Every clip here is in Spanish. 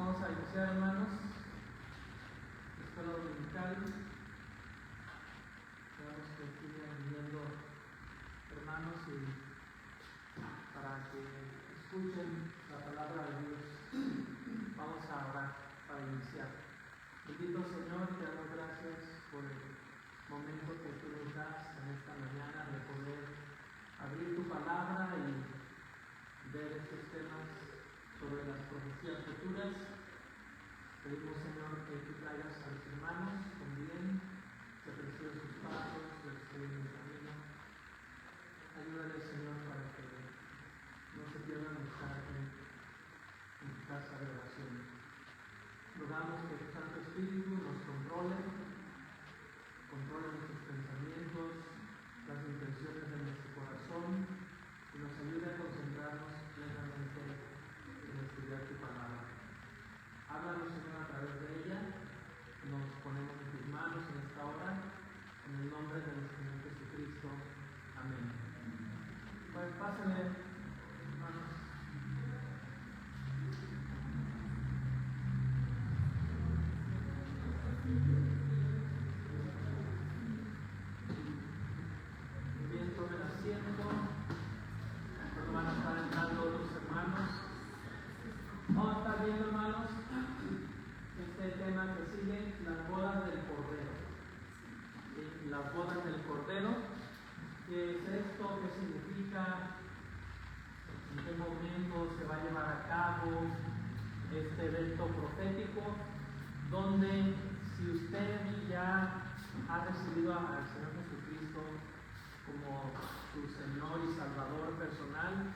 Vamos a iniciar, hermanos, la escuela dominical. Esperamos que sigan viniendo hermanos y para que escuchen la palabra de Dios. Vamos a orar para iniciar. Bendito Señor, te damos gracias por el momento que tú nos das en esta mañana de poder abrir tu palabra y ver estos temas sobre las profecías futuras. Pedimos, Señor, que tú traigas a los hermanos con bien, que aprecies sus pasos, que estén en el camino. Ayúdales, Señor, para que no se pierdan estar en tu casa de oración. Rogamos que tu Santo Espíritu nos controle nuestros pensamientos, las intenciones de nuestro corazón y nos ayude a concentrarnos plenamente en estudiar tu palabra. Háblanos, Señor, a través de ella. Nos ponemos en tus manos en esta hora, en el nombre de nuestro Señor Jesucristo. Amén. Pues pásenle, hermanos. Bien, tomen asiento. Cuando van a estar entrando los hermanos. Vamos a estar viendo, hermanos, este tema que sigue, las bodas del Cordero. ¿Sí? Las bodas del Cordero. ¿Qué es esto? ¿Qué significa? ¿En qué momento se va a llevar a cabo este evento profético? Donde, si usted ya ha recibido al Señor Jesucristo como su Señor y Salvador personal,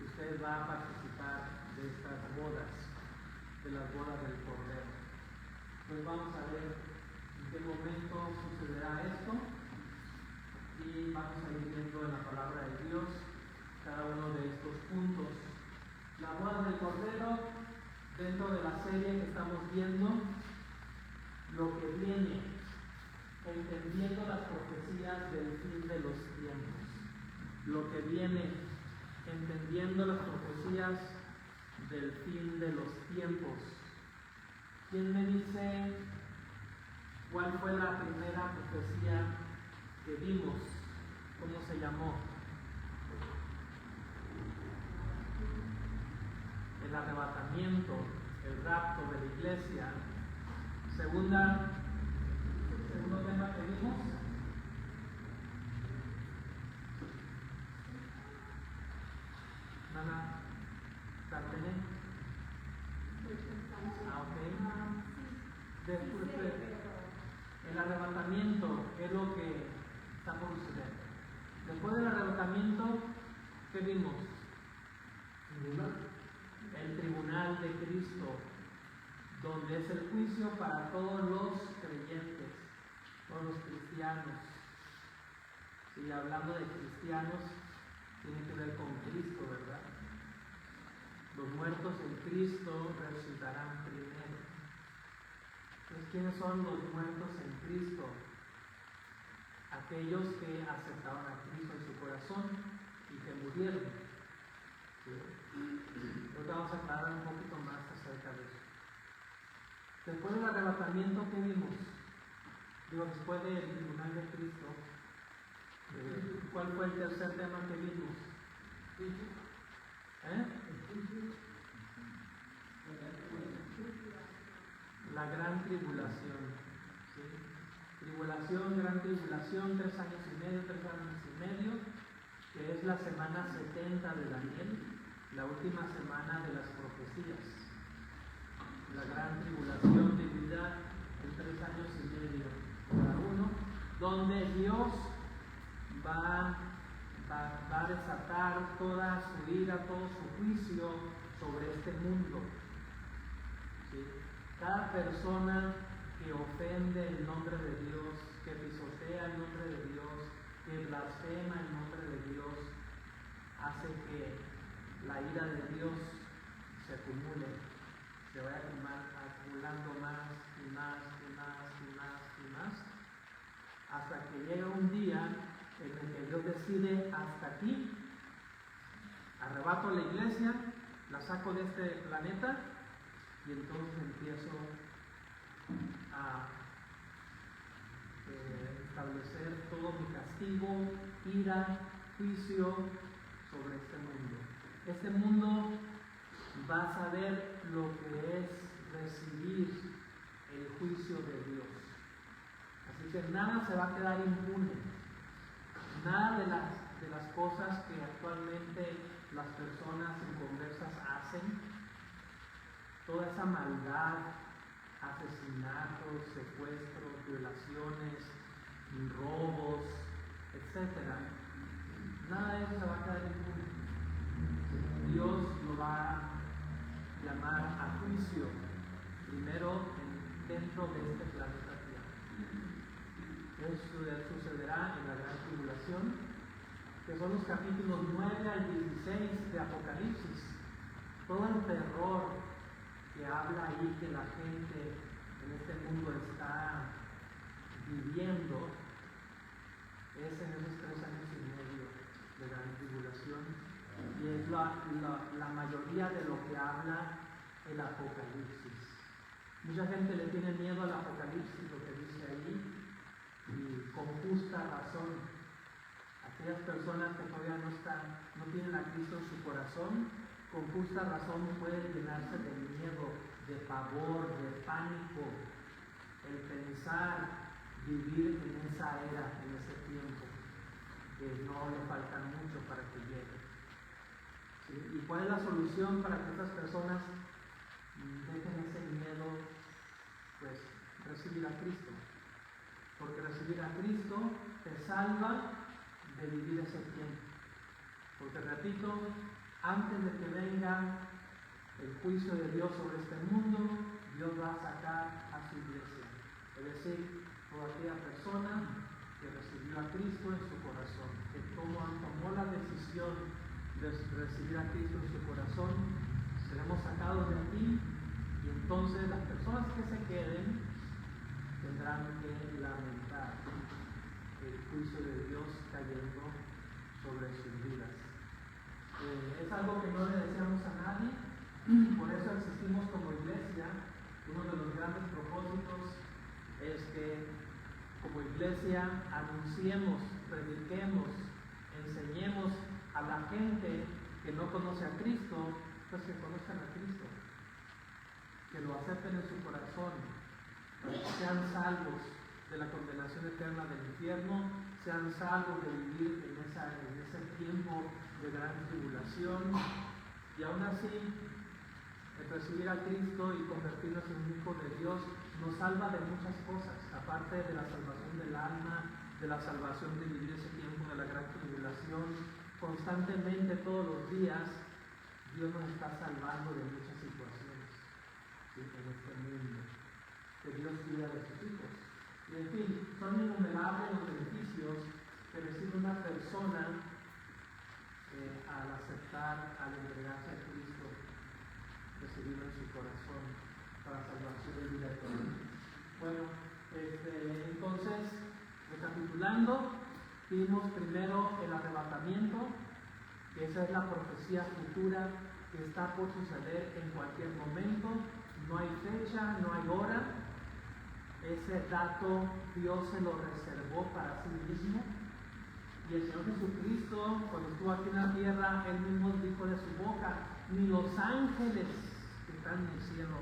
usted va a participar de estas bodas, de las bodas del Cordero. Pues vamos a ver en qué momento sucederá esto y vamos a ir viendo en la palabra de Dios cada uno de estos puntos. La boda del Cordero, dentro de la serie que estamos viendo, lo que viene, entendiendo las profecías del fin de los tiempos. Lo que viene, entendiendo las profecías del fin de los tiempos. ¿Quién me dice cuál fue la primera profecía que vimos? ¿Cómo se llamó? El arrebatamiento, el rapto de la iglesia. Segundo tema que vimos. Nana, ¿Carmen? Ok. Después el arrebatamiento es lo que está por suceder. Después del arrebatamiento, ¿qué vimos? El tribunal de Cristo, donde es el juicio para todos los creyentes, todos los cristianos. Y hablando de cristianos, tiene que ver con Cristo, ¿verdad? Los muertos en Cristo resucitarán primero. Entonces, ¿quiénes son los muertos en Cristo? Aquellos que aceptaron a Cristo en su corazón y que murieron. ¿Sí? Ahora vamos a aclarar un poquito más acerca de eso. Después del arrebatamiento, ¿qué vimos? Después del tribunal de Cristo, ¿cuál fue el tercer tema que vimos? La gran tribulación. ¿Sí? Tribulación, gran tribulación, 3 años y medio, que es la semana 70 de Daniel, la última semana de las profecías. La gran tribulación dividida en 3 años y medio cada uno, donde Dios va a desatar toda su ira, todo su juicio sobre este mundo. ¿Sí? Cada persona que ofende el nombre de Dios, que pisotea el nombre de Dios, que blasfema el nombre de Dios, hace que la ira de Dios se acumule, se vaya acumulando más y más y más y más y más, hasta que llega un día en el que Dios decide hasta aquí, arrebato a la iglesia la saco de este planeta y entonces empiezo a establecer todo mi castigo, ira, juicio sobre este mundo. Este mundo va a saber lo que es recibir el juicio de Dios. Así que nada se va a quedar impune. Nada de las cosas que actualmente las personas inconversas hacen, toda esa maldad, asesinatos, secuestros, violaciones, robos, etc. Nada de eso se va a quedar impune. Dios lo va a llamar a juicio, primero dentro de este planeta Tierra. Eso sucederá en la gran tribulación, que son los capítulos 9 al 16 de Apocalipsis. Todo el terror que habla ahí que la gente en este mundo está viviendo es en esos 3 años y medio de gran tribulación, y es la mayoría de lo que habla el Apocalipsis. Mucha gente le tiene miedo al Apocalipsis, lo que dice ahí, y con justa razón. Aquellas personas que todavía no tienen a Cristo en su corazón, con justa razón pueden llenarse de miedo, de pavor, de pánico, el pensar vivir en esa era, en ese tiempo, que no le falta mucho para que llegue. ¿Sí? ¿Y cuál es la solución para que estas personas dejen ese miedo? Pues recibir a Cristo. Porque recibir a Cristo te salva de vivir ese tiempo. Porque repito, antes de que venga el juicio de Dios sobre este mundo, Dios va a sacar a su iglesia. Es decir, toda aquella persona que recibió a Cristo en su corazón, que tomó la decisión de recibir a Cristo en su corazón, seremos sacados de aquí, y entonces las personas que se queden tendrán que lamentar el juicio de Dios cayendo sobre sus vidas. Es algo que no le deseamos a nadie, por eso existimos como iglesia. Uno de los grandes propósitos es que como iglesia anunciemos, prediquemos, enseñemos a la gente que no conoce a Cristo, pues que conozcan a Cristo, que lo acepten en su corazón, que sean salvos de la condenación eterna del infierno, sean salvos de vivir en ese tiempo de gran tribulación, y aún así el recibir a Cristo y convertirnos en un hijo de Dios nos salva de muchas cosas, aparte de la salvación del alma, de la salvación de vivir ese tiempo de la gran tribulación. Constantemente, todos los días, Dios nos está salvando de muchas situaciones, ¿sí?, en este mundo, que Dios cuida de sus hijos. Y en fin, son innumerables los beneficios que recibe una persona al aceptar, al entregarse a Cristo, recibido en su corazón para salvación de vida eterna. Bueno, entonces, recapitulando, vimos primero el arrebatamiento, que esa es la profecía futura que está por suceder en cualquier momento. No hay fecha, no hay hora. Ese dato Dios se lo reservó para sí mismo. Y el Señor Jesucristo, cuando estuvo aquí en la tierra, Él mismo dijo de su boca: ni los ángeles que están en el cielo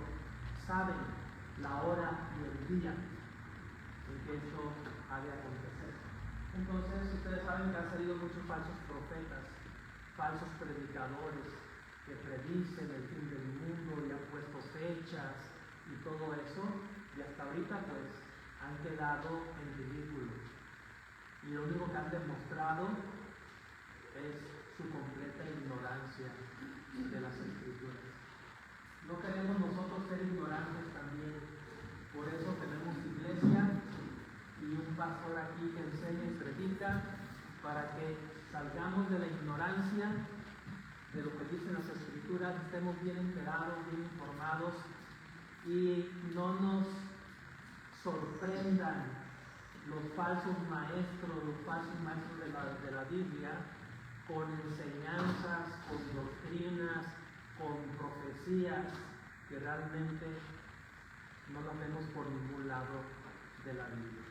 saben la hora y el día en que esto ha de acontecer. Entonces, ustedes saben que han salido muchos falsos profetas, falsos predicadores, que predicen el fin del mundo y han puesto fechas y todo eso, y hasta ahorita pues han quedado en ridículo. Y lo único que han demostrado es su completa ignorancia de las Escrituras. No queremos nosotros ser ignorantes también, por eso tenemos iglesia y un pastor aquí que enseña y predica, para que salgamos de la ignorancia de lo que dicen las Escrituras, estemos bien enterados, bien informados, y no nos sorprendan los falsos maestros de la Biblia, con enseñanzas, con doctrinas, con especiales que realmente no las vemos por ningún lado de la Biblia.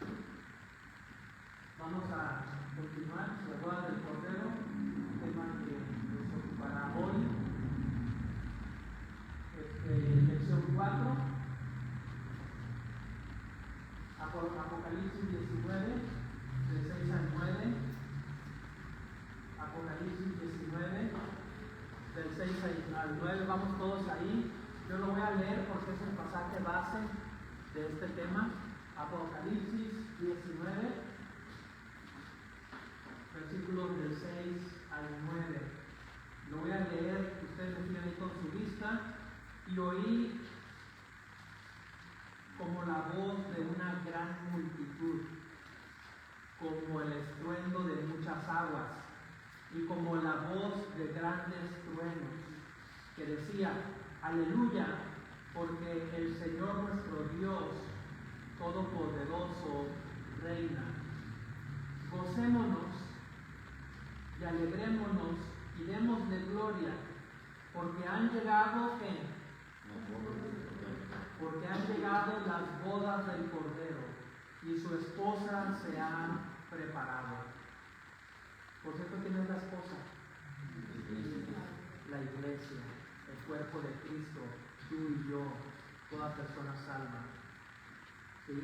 Vamos a continuar, la boda del Cordero, tema que nos ocupará hoy. Lección 4, Apocalipsis 19, de 6 al 9. Apocalipsis 19, del 6 al 9, vamos todos ahí. Yo lo voy a leer porque es el pasaje base de este tema. Apocalipsis 19, versículos del 6 al 9. Lo voy a leer, ustedes me tienen ahí con su vista, y oí como la voz de una gran multitud, como el estruendo de muchas aguas, y como la voz de grandes truenos, que decía: Aleluya, porque el Señor nuestro Dios Todopoderoso reina. Gocémonos y alegrémonos y démosle gloria, porque han llegado las bodas del Cordero, y su esposa se ha preparado. Por cierto, ¿quién es la esposa? La iglesia, el cuerpo de Cristo, tú y yo, toda persona salva. ¿Sí?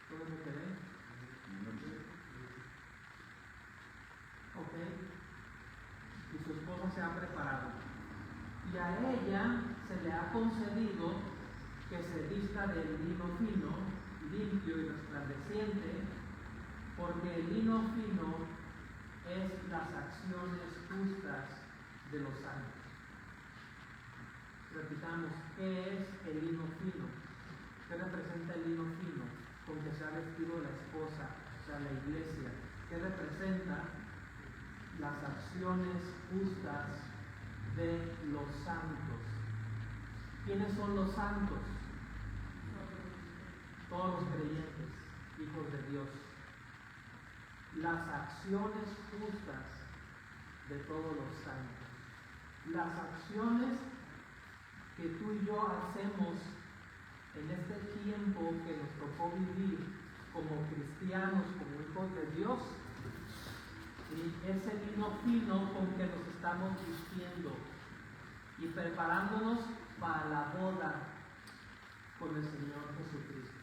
¿Todo me quedé? Ok. Y su esposa se ha preparado. Y a ella se le ha concedido que se vista de lino fino, limpio y resplandeciente, porque el lino fino es las acciones justas de los santos. Repitamos, ¿qué es el lino fino? ¿Qué representa el lino fino? Con que se ha vestido la esposa, o sea, la iglesia. ¿Qué representa? Las acciones justas de los santos. ¿Quiénes son los santos? Todos los creyentes, hijos de Dios. Las acciones justas de todos los santos. Las acciones que tú y yo hacemos en este tiempo que nos tocó vivir como cristianos, como hijos de Dios, y ese lino fino con que nos estamos vistiendo y preparándonos para la boda con el Señor Jesucristo.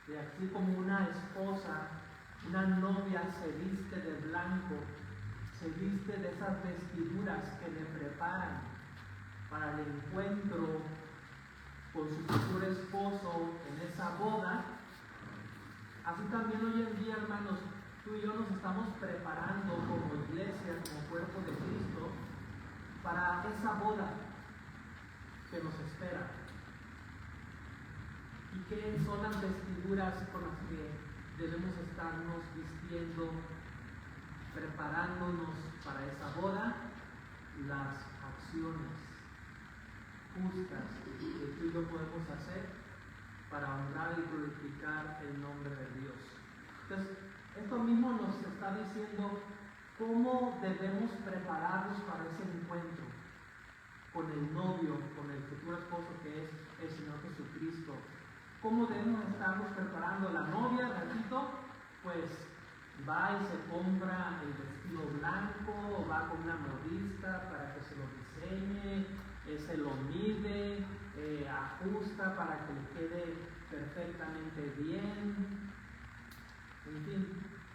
Y así como una esposa, una novia se viste de blanco, se viste de esas vestiduras que le preparan para el encuentro con su futuro esposo en esa boda, así también hoy en día, hermanos, tú y yo nos estamos preparando como iglesia, como cuerpo de Cristo, para esa boda que nos espera. ¿Y qué son las vestiduras con las que debemos estarnos vistiendo, preparándonos para esa boda? Las acciones justas que tú y yo podemos hacer para honrar y glorificar el nombre de Dios. Entonces, esto mismo nos está diciendo cómo debemos prepararnos para ese encuentro con el novio, con el futuro esposo que es el Señor Jesucristo. ¿Cómo debemos estarnos preparando? La novia, repito, pues va y se compra el vestido blanco, va con una modista para que se lo diseñe, se lo mide, ajusta para que le quede perfectamente bien. En fin,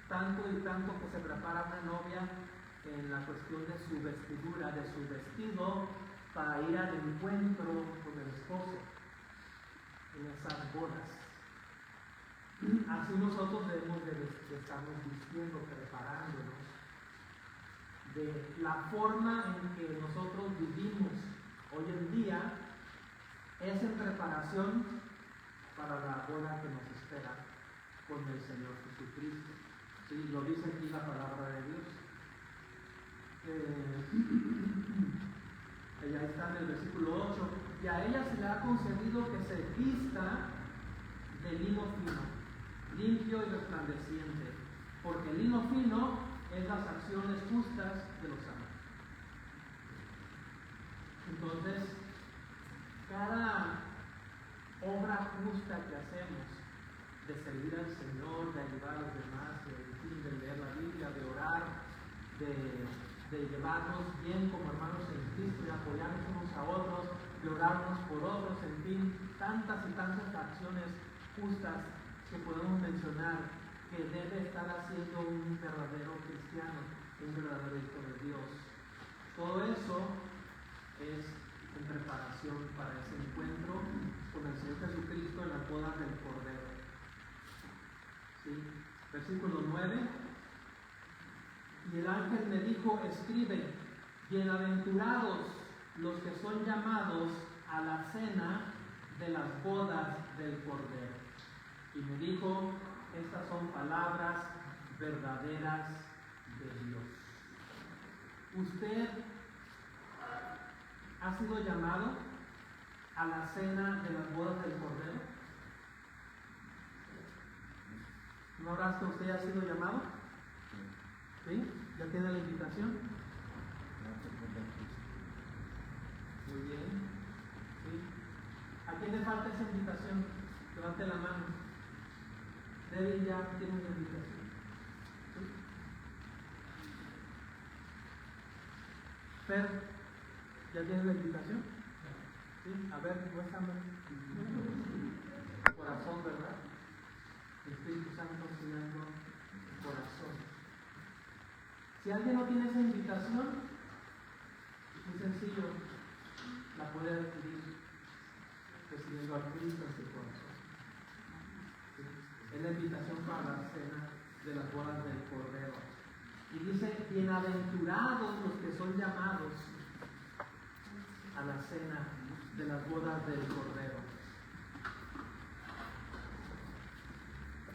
tanto y tanto que se prepara una novia en la cuestión de su vestidura, de su vestido, para ir al encuentro con el esposo en esas bodas. Así nosotros debemos de estarnos vistiendo, preparándonos de la forma en que nosotros vivimos hoy en día, es en preparación para la boda que nos espera con el Señor Jesucristo. ¿Sí? Lo dice aquí la palabra de Dios. Ella está en el versículo 8, y a ella se le ha concedido que se vista de lino fino, limpio y resplandeciente, porque el lino fino es las acciones justas de los santos. Entonces, cada obra justa que hacemos, de servir al Señor, de ayudar a los demás, de leer la Biblia, de orar, de llevarnos bien como hermanos en Cristo, de apoyarnos unos a otros, de orarnos por otros, en fin, tantas y tantas acciones justas que podemos mencionar que debe estar haciendo un verdadero cristiano, un verdadero hijo de Dios. Todo eso es en preparación para ese encuentro con el Señor Jesucristo en las bodas del Cordero. ¿Sí? Versículo 9. Y el ángel me dijo: escribe, bienaventurados los que son llamados a la cena de las bodas del Cordero. Y me dijo: estas son palabras verdaderas de Dios. ¿Usted ha sido llamado a la cena de las bodas del Cordero? ¿No habrá que usted ha sido llamado? ¿Sí? ¿Ya tiene la invitación? Muy bien. ¿Sí? ¿A quién le falta esa invitación? Levante la mano. David ya tiene una invitación. ¿Sí? Fer, ¿ya tiene la invitación? ¿Sí? A ver, muéstrame. Corazón, ¿verdad? El Espíritu Santo enseñando el corazón. Si alguien no tiene esa invitación, es muy sencillo, la puede adquirir recibiendo a Cristo en su corazón. ¿Sí? Es la invitación para la cena de las bodas del Cordero. Y dice: bienaventurados los que son llamados a la cena de las bodas del Cordero.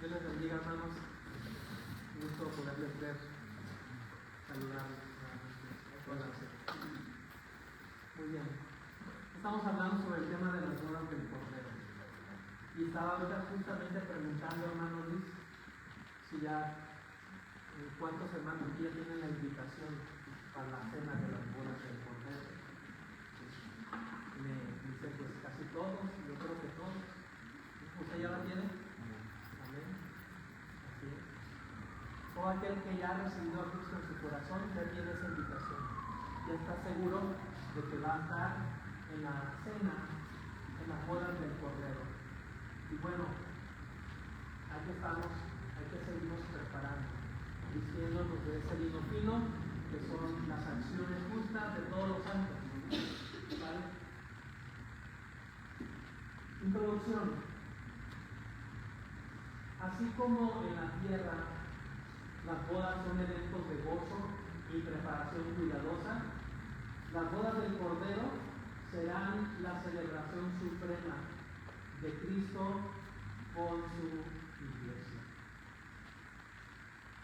Dios les bendiga, hermanos. Un gusto poderles ver, saludarles. Muy bien. Estamos hablando sobre el tema de las bodas del Cordero. Y estaba ahorita justamente preguntando, hermano Luis, si ya cuántos hermanos aquí ya tienen la invitación para la cena de las bodas del Cordero. Me dice pues casi todos, yo creo que todos. ¿Usted ya la tiene? Amén. Así es. Todo aquel que ya ha recibido a Cristo en su corazón ya tiene esa invitación. Ya está seguro de que va a estar en la cena, en las bodas del Cordero. Y bueno, aquí estamos, hay que seguirnos preparando, diciéndonos de ese vino fino, que son las acciones justas de todos los santos. ¿Vale? Introducción. Así como en la tierra las bodas son eventos de gozo y preparación cuidadosa, las bodas del Cordero serán la celebración suprema de Cristo con su iglesia.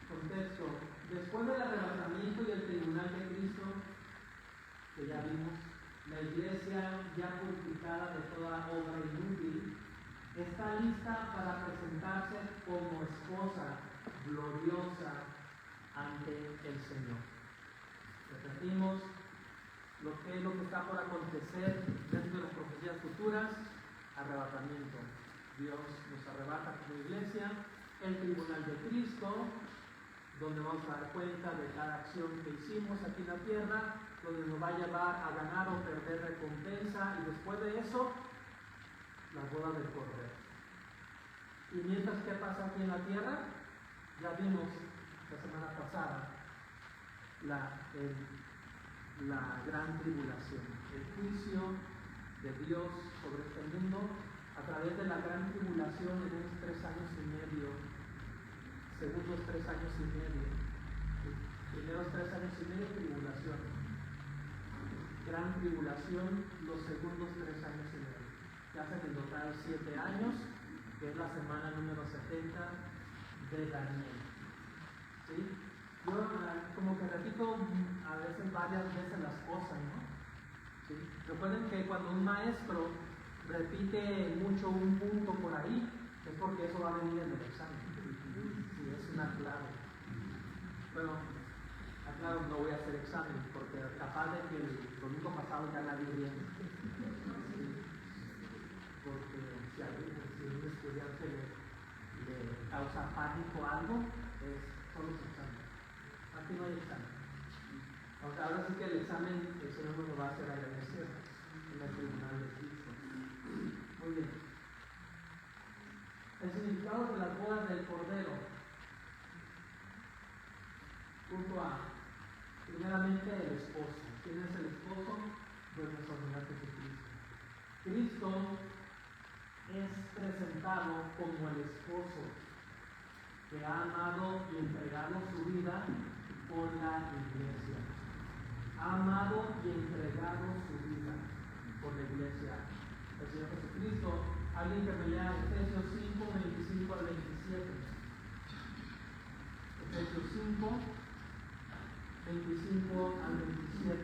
Contexto: después del arrebatamiento y el tribunal de Cristo, que ya vimos, la iglesia, ya purificada de toda obra inútil, está lista para presentarse como esposa gloriosa ante el Señor. Repetimos lo que está por acontecer dentro de las profecías futuras: arrebatamiento. Dios nos arrebata como iglesia, el tribunal de Cristo, donde vamos a dar cuenta de cada acción que hicimos aquí en la tierra, donde nos va a llevar a ganar o perder recompensa, y después de eso, las bodas del Cordero. Y mientras, ¿qué pasa aquí en la tierra? Ya vimos la semana pasada la gran tribulación, el juicio de Dios sobre este mundo a través de la gran tribulación en unos 3 años y medio, segundos 3 años y medio, primeros 3 años y medio tribulación, gran tribulación los segundos 3 años y medio, que hacen en total 7 años, que es la semana número 70 de Daniel. ¿Sí? Yo como que repito a veces, varias veces las cosas, ¿no? ¿Sí? Recuerden que cuando un maestro repite mucho un punto por ahí, es porque eso va a venir en el examen. Sí, es una clave. Bueno, la claro, no voy a hacer examen, porque capaz de que el domingo pasado ya nadie viene. Porque si a un estudiante le causa pánico algo, son los exámenes. Aquí no hay examen. Aunque ahora sí que el examen el Señor nos lo va a hacer allá en el cielo, en el tribunal de Cristo. Muy bien. El significado de las bodas del Cordero. Punto A. Primeramente el esposo. ¿Quién es el esposo? Pues nuestro Señor Jesucristo. Cristo es presentado como el esposo que ha amado y entregado su vida por la iglesia. Ha amado y entregado su vida por la iglesia. El Señor Jesucristo, alguien que me lea Efesios 5, 25 al 27. Efesios 5, 25 al 27.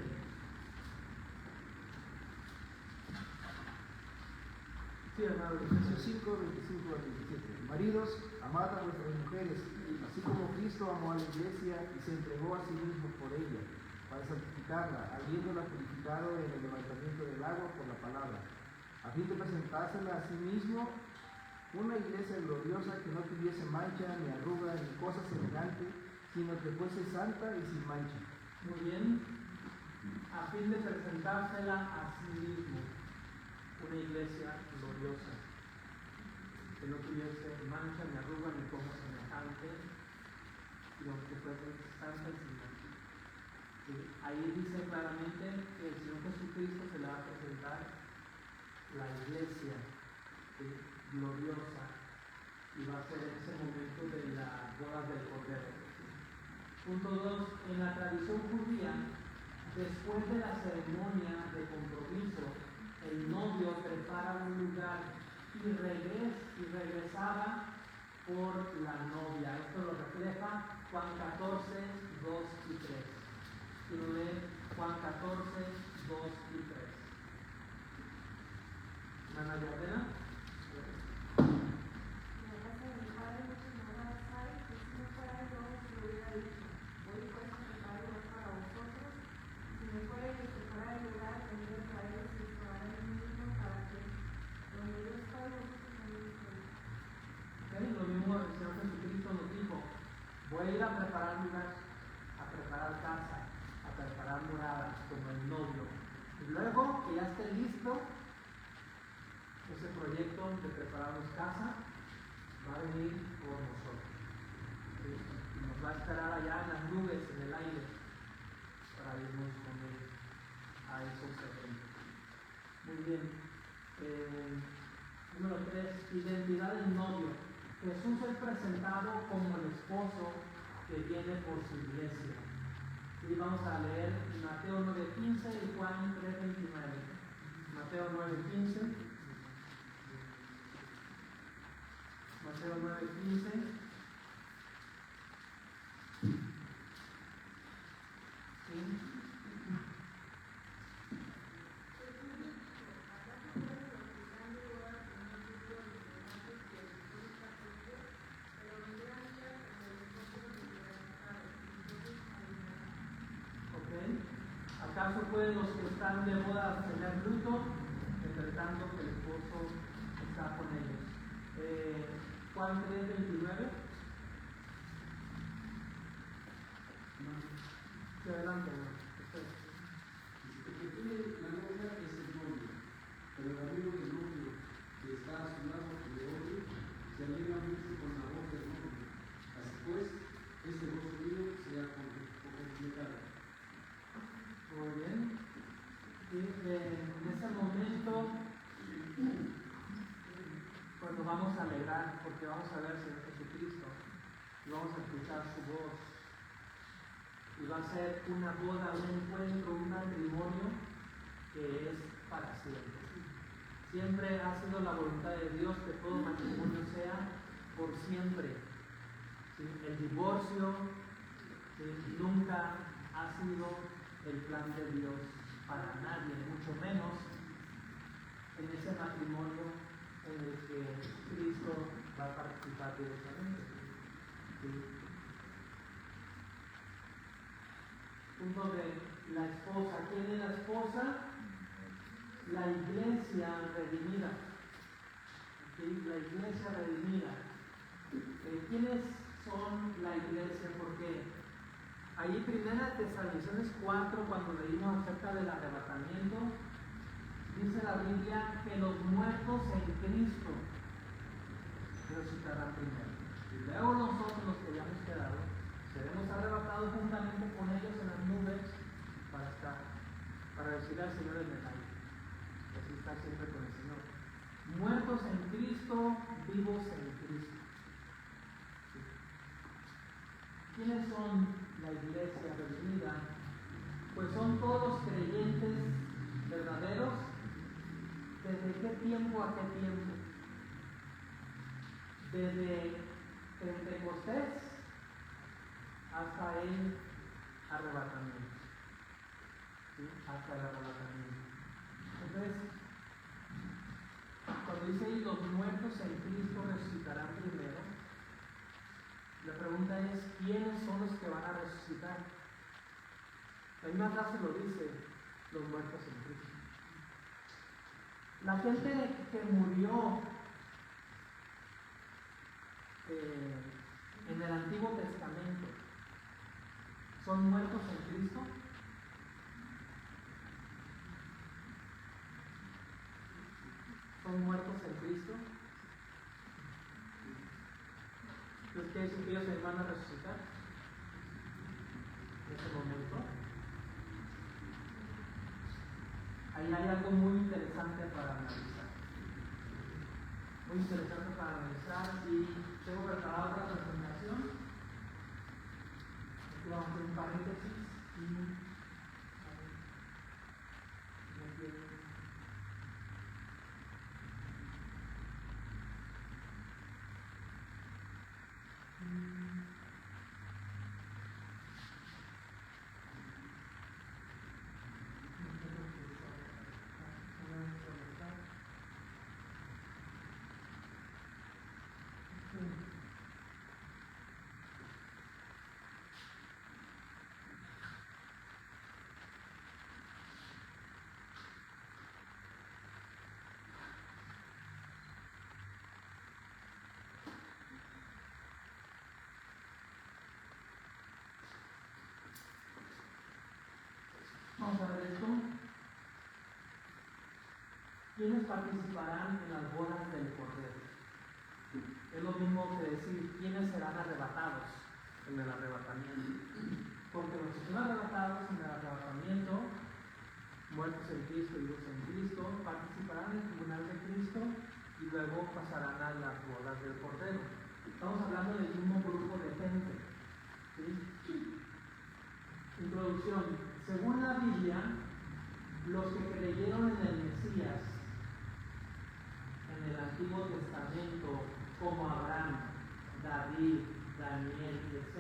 Sí, hermano. Efesios 5, 25 al 27. Maridos, amad a vuestras mujeres, así como Cristo amó a la iglesia y se entregó a sí mismo por ella, para santificarla, habiéndola purificado en el levantamiento del agua por la palabra, a fin de presentársela a sí mismo una iglesia gloriosa que no tuviese mancha, ni arruga, ni cosa semejante, sino que fuese santa y sin mancha. Muy bien. A fin de presentársela a sí mismo, una iglesia gloriosa, que no tuviese mancha, ni arruga, ni cosa semejante, sino que fuese santa y sin mancha. ¿Sí? Ahí dice claramente que el Señor Jesucristo se le va a presentar la iglesia, ¿sí?, gloriosa, y va a ser en ese momento de la boda del Cordero. ¿Sí? Punto 2. En la tradición judía, después de la ceremonia de compromiso, el novio prepara un lugar y regresaba por la novia. Esto lo refleja Juan 14, 2 y 3. Quiero leer Juan 14, 2 y 3. ¿Mana Yadena? Lo mismo el Señor Jesucristo nos dijo: voy a ir a preparar lugar, a preparar casa, a preparar moradas como el novio. Y luego que ya esté listo ese proyecto de prepararnos casa, va a venir por nosotros. ¿Sí? Y nos va a esperar allá en las nubes, en el aire, para irnos con él a esos eventos. Muy bien. Número 3. Identidad del novio. Jesús es presentado como el esposo que viene por su iglesia. Y vamos a leer Mateo 9:15 y Juan 3:29. Mateo 9:15. Mateo 9:15. ¿Sí? ¿Acaso pueden los que están de boda tener luto, entre tanto que el esposo está con ellos? Juan 3:29. Sí, adelante, El que tiene la novia es el novio, pero el amigo del novio que está a su lado y le oye, se alegra mucho con la voz del novio. Así pues, este gozo mío será completado. Muy bien. Y en ese momento, pues nos vamos a alegrar porque vamos a ver al Señor Jesucristo y vamos a escuchar su voz. Y va a ser una boda, un encuentro, un matrimonio que es para siempre. Siempre ha sido la voluntad de Dios que todo matrimonio sea por siempre. ¿Sí? El divorcio, ¿sí?, nunca ha sido el plan de Dios para nadie, mucho menos en ese matrimonio en el que Cristo va a participar directamente. ¿Sí? punto de la esposa. ¿Quién es la esposa? La iglesia redimida. ¿Sí? La iglesia redimida. ¿Quiénes son la iglesia? Porque ahí primera Tesalonicenses 4, cuando leímos acerca del arrebatamiento, dice la Biblia que los muertos en Cristo resucitarán primero. Y luego nosotros, los que hayamos quedado, seremos arrebatados juntamente con ellos en las nubes para recibir al Señor en el aire. Así está siempre con el Señor. Muertos en Cristo, vivos en Cristo. ¿Sí? ¿Quiénes son la iglesia redimida? Pues son todos los creyentes verdaderos. ¿Desde qué tiempo a qué tiempo? Desde Pentecostés hasta el arrebatamiento. ¿Sí? Hasta el arrebatamiento. Entonces, cuando dice ahí los muertos en Cristo resucitarán primero, la pregunta es, ¿quiénes son los que van a resucitar? La misma frase lo dice, los muertos en Cristo. La gente que murió en el Antiguo Testamento, ¿son muertos en Cristo? ¿Son muertos en Cristo? Entonces, ¿quiere decir que ellos se van a resucitar en ese momento? Ahí hay algo muy interesante para analizar. Muy interesante para analizar, y tengo preparada otra presentación. Aquí vamos a hacer un paréntesis y vamos a ver esto. ¿Quiénes participarán en las bodas del Cordero? Es lo mismo que decir quiénes serán arrebatados en el arrebatamiento. Porque los que son arrebatados en el arrebatamiento, muertos en Cristo y vivos en Cristo, participarán en el tribunal de Cristo y luego pasarán a las bodas del Cordero. Estamos hablando del mismo grupo de gente. ¿Sí? Introducción. Según la Biblia, los que creyeron en el Mesías en el Antiguo Testamento, como Abraham, David, Daniel, etc.,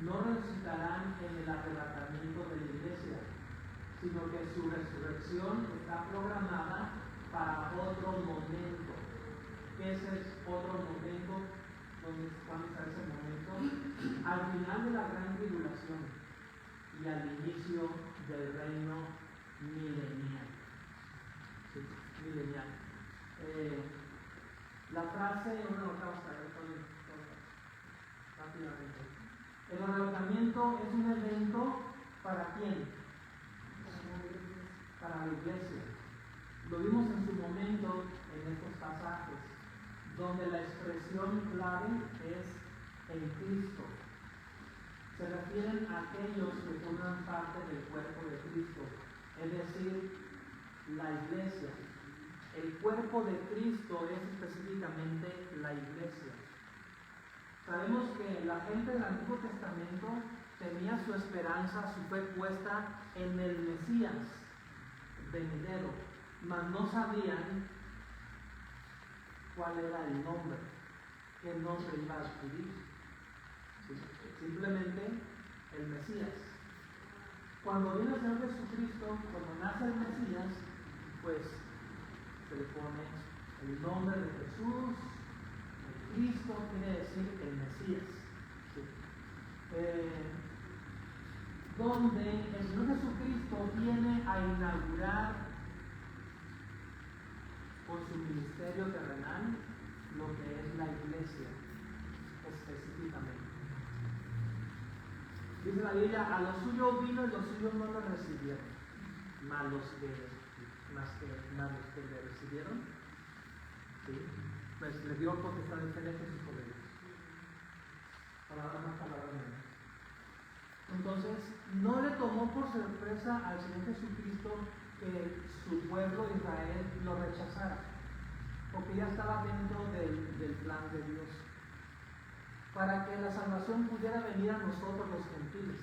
no resucitarán en el arrebatamiento de la iglesia, sino que su resurrección está programada para otro momento. ¿Qué es ese otro momento? ¿Cuándo está ese momento? Al final de la gran tribulación y al inicio del reino milenial. Sí, milenial. La frase, bueno, vamos a ver rápidamente. El arrebatamiento es un evento ¿para quién? Para la iglesia. Lo vimos en su momento en estos pasajes, donde la expresión clave es en Cristo. Se refieren a aquellos que forman parte del cuerpo de Cristo, es decir, la iglesia. El cuerpo de Cristo es específicamente la iglesia. Sabemos que la gente del Antiguo Testamento tenía su esperanza, su fe puesta en el Mesías venidero, mas no sabían cuál era el nombre, qué nombre iba a adquirir. Simplemente el Mesías. Cuando viene el Señor Jesucristo, cuando nace el Mesías, pues se le pone el nombre de Jesús. Cristo quiere decir el Mesías. Sí. donde el Señor Jesucristo viene a inaugurar con su ministerio terrenal lo que es la iglesia específicamente. Dice la Biblia, a los suyos vino y los suyos no lo recibieron, mas los que le recibieron, ¿sí? Pues le dio potestad de ser hechos sus poderes. Palabras más, palabras menos. Entonces, no le tomó por sorpresa al Señor Jesucristo que su pueblo Israel lo rechazara, porque ya estaba dentro del plan de Dios, para que la salvación pudiera venir a nosotros los gentiles.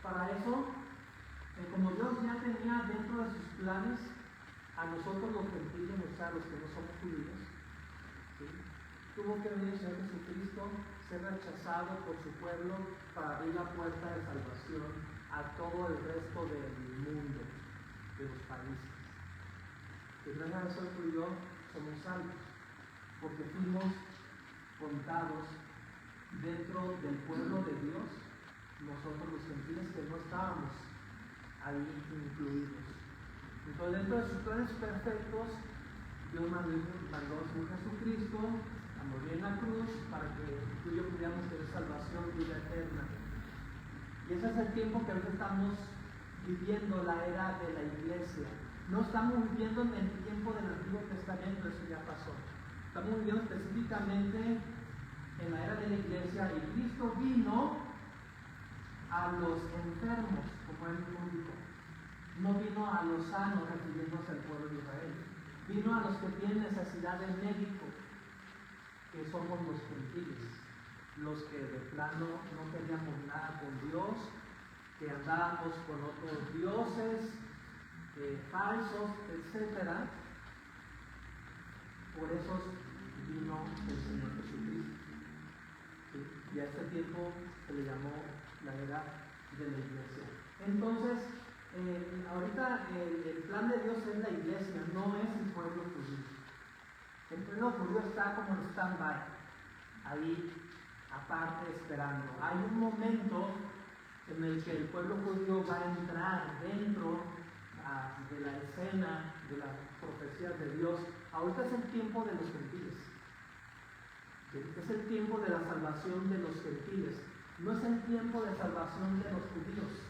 Para eso, como Dios ya tenía dentro de sus planes a nosotros los gentiles, o sea, los que no somos judíos, ¿sí? Tuvo que venir el Señor Jesucristo, ser rechazado por su pueblo para abrir la puerta de salvación a todo el resto del mundo, de los países. Y gracias a eso tú y yo somos salvos, porque fuimos contados dentro del pueblo de Dios, nosotros los gentiles que no estábamos ahí incluidos. Entonces, dentro de sus planes perfectos, Dios mandó a su Jesucristo a morir en la cruz para que tú y yo pudiéramos tener salvación, vida eterna. Y ese es el tiempo que ahorita estamos viviendo, la era de la iglesia. No estamos viviendo en el tiempo del Antiguo Testamento, eso ya pasó. Estamos viviendo específicamente en la era de la iglesia, y Cristo vino a los enfermos, como él mismo dijo. No vino a los sanos, refiriéndose al pueblo de Israel. Vino a los que tienen necesidad de médico, que somos los gentiles, los que de plano no queríamos nada con Dios, que andábamos con otros dioses falsos, etc. Por eso vino el Señor Jesucristo. ¿Sí? Y a este tiempo se le llamó la era de la iglesia. Entonces, ahorita el plan de Dios es la iglesia, no es el pueblo judío. El pueblo judío está como en stand-by, ahí aparte esperando. Hay un momento en el que el pueblo judío va a entrar dentro de la escena de las profecías de Dios. Ahorita es el tiempo de los gentiles. Es el tiempo de la salvación de los gentiles. No es el tiempo de salvación de los judíos.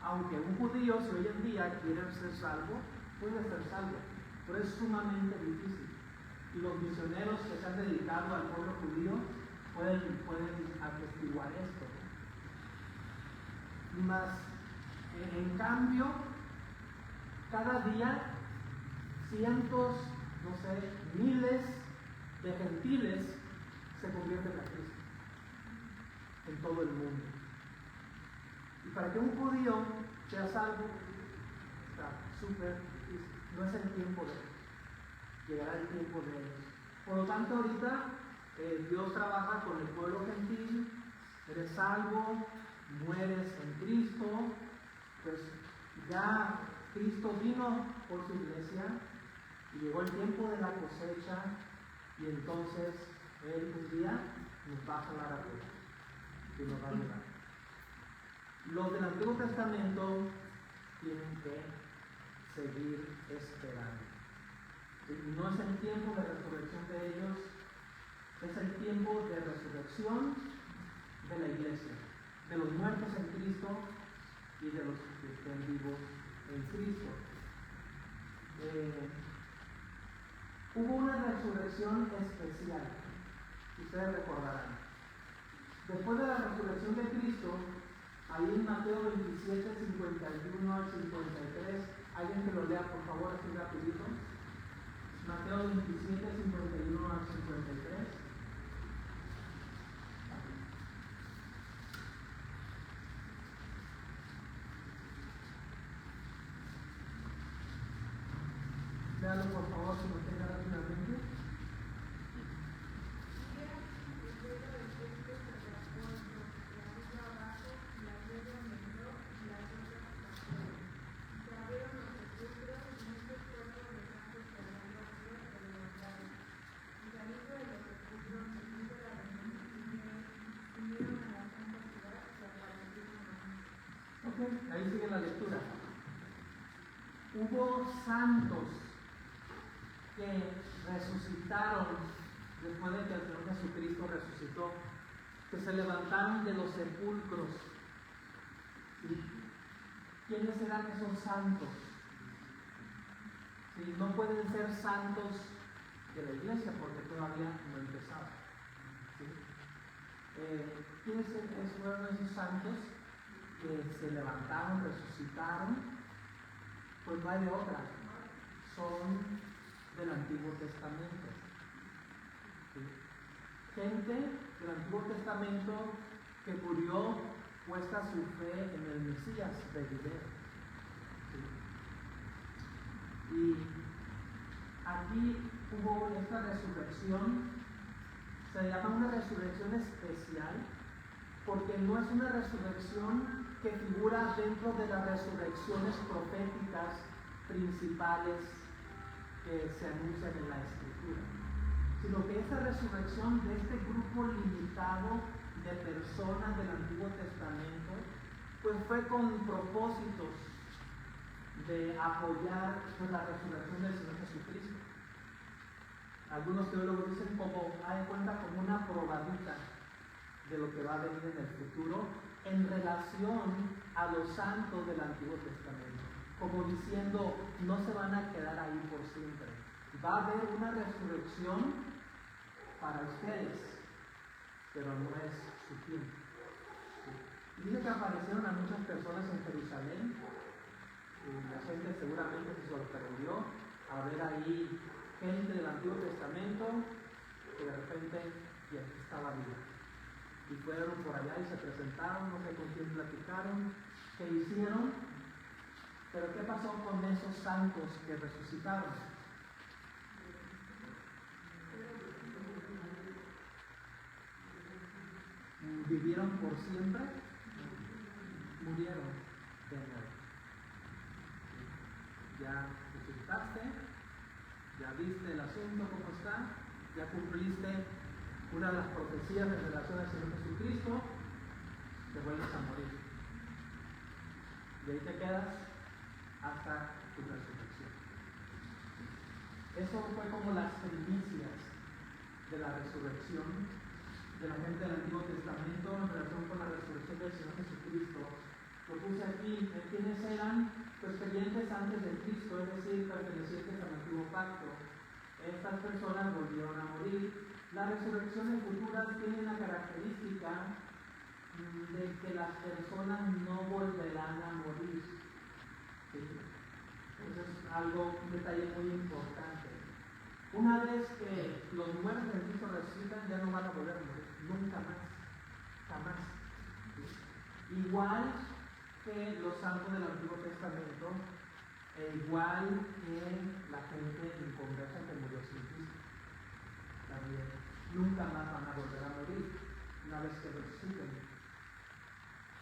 Aunque un judío, si hoy en día quiere ser salvo, puede ser salvo, pero es sumamente difícil. Y los misioneros que se han dedicado al pueblo judío pueden atestiguar esto. Mas, en cambio, cada día cientos, no sé, miles de gentiles se convierten a Cristo en todo el mundo. Y para que un judío sea salvo, está súper difícil. No es el tiempo de ellos. Llegará el tiempo de ellos. Por lo tanto, ahorita Dios trabaja con el pueblo gentil. Eres salvo, mueres en Cristo. Pues ya Cristo vino por su iglesia y llegó el tiempo de la cosecha, y entonces Él un día nos va a jalar a todos y nos va a llevar. Los del Antiguo Testamento tienen que seguir esperando. No es el tiempo de resurrección de ellos, es el tiempo de resurrección de la iglesia, de los muertos en Cristo y de los que estén vivos en Cristo. Hubo una resurrección especial, ustedes recordarán. Después de la resurrección de Cristo, ahí en Mateo 27, 51 al 53, alguien que lo lea por favor así rapidito. Mateo 27, 51 al 53. Léalo por favor si lo tenga rápidamente. Ok, ahí sigue la lectura. Hubo santos que resucitaron después de que el Señor Jesucristo resucitó, que se levantaron de los sepulcros. ¿Sí? ¿Quiénes eran esos santos? ¿Sí? No pueden ser santos de la iglesia porque todavía no empezaba. ¿Sí? ¿Quiénes fueron esos santos que se levantaron, resucitaron? Pues no hay de otra. Son del Antiguo Testamento. ¿Sí? Gente del Antiguo Testamento que murió puesta su fe en el Mesías venidero. ¿Sí? Y aquí hubo esta resurrección, se llama una resurrección especial, porque no es una resurrección que figura dentro de las resurrecciones proféticas principales que se anuncian en la Escritura, sino que esa resurrección de este grupo limitado de personas del Antiguo Testamento, pues fue con propósitos de apoyar pues, la resurrección del Señor Jesucristo. Algunos teólogos dicen como, hay cuenta como una probadita de lo que va a venir en el futuro en relación a los santos del Antiguo Testamento, como diciendo, no se van a quedar ahí por siempre, va a haber una resurrección para ustedes, pero no es su tiempo. ¿Sí? Dice que aparecieron a muchas personas en Jerusalén, y la gente seguramente se sorprendió a ver ahí gente del Antiguo Testamento que de repente ya estaba viva. Y fueron por allá y se presentaron, no sé con quién platicaron, qué hicieron, pero ¿qué pasó con esos santos que resucitaron? ¿Vivieron por siempre? Murieron de nuevo. Ya resucitaste, ya viste el asunto como está, ya cumpliste una de las profecías en relación al Señor Jesucristo, te vuelves a morir. Y ahí te quedas hasta tu resurrección. Eso fue como las primicias de la resurrección de la gente del Antiguo Testamento en relación con la resurrección del Señor Jesucristo. Lo puse aquí, ¿quiénes eran? Pues creyentes antes de Cristo, es decir, pertenecientes al Antiguo Pacto. Estas personas volvieron a morir. Las resurrecciones futuras tienen la característica de que las personas no volverán a morir. ¿Sí? Eso es un detalle muy importante. Una vez que los muertos en Cristo resucitan, ya no van a volver a morir, nunca más, jamás. ¿Sí? Igual que los santos del Antiguo Testamento, igual que la gente inconversa que murió sin Cristo. También nunca más van a volver a morir una vez que resuciten.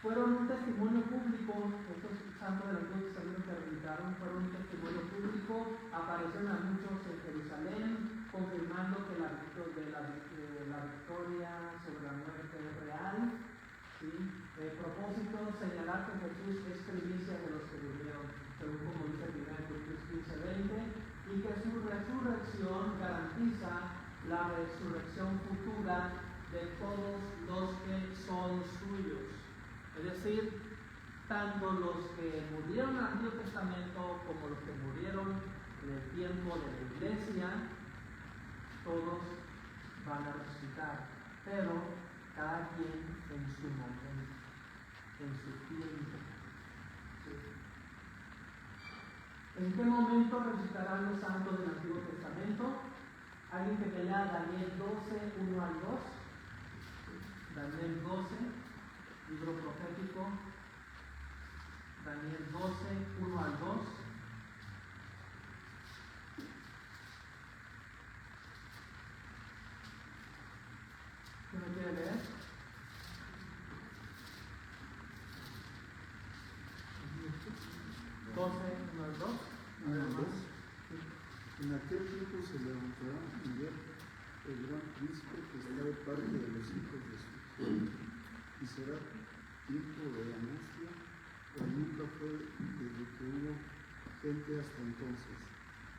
Fueron un testimonio público, estos santos del Antiguo Testamento que resucitaron fueron un testimonio público, aparecieron a muchos en Jerusalén, confirmando que la victoria sobre la muerte es real. ¿Sí? El propósito es señalar que Jesús es primicia de los que durmieron, según como dice 1 Corintios 15:20, y que su resurrección garantiza la resurrección futura de todos los que son suyos. Es decir, tanto los que murieron en el Antiguo Testamento como los que murieron en el tiempo de la iglesia, todos van a resucitar, pero cada quien en su momento, en su tiempo. ¿Sí? ¿En qué momento resucitarán los santos del Antiguo Testamento? Alguien que te lea Daniel 12, 1 al 2. Daniel 12, libro profético. Daniel 12, 1 al 2. ¿Quién me quiere leer? 12, 1 al 2. En aquel tiempo se levantará un día el gran príncipe que está de parte de los hijos de su pueblo, y será tiempo de angustia, fue desde que hubo gente hasta entonces,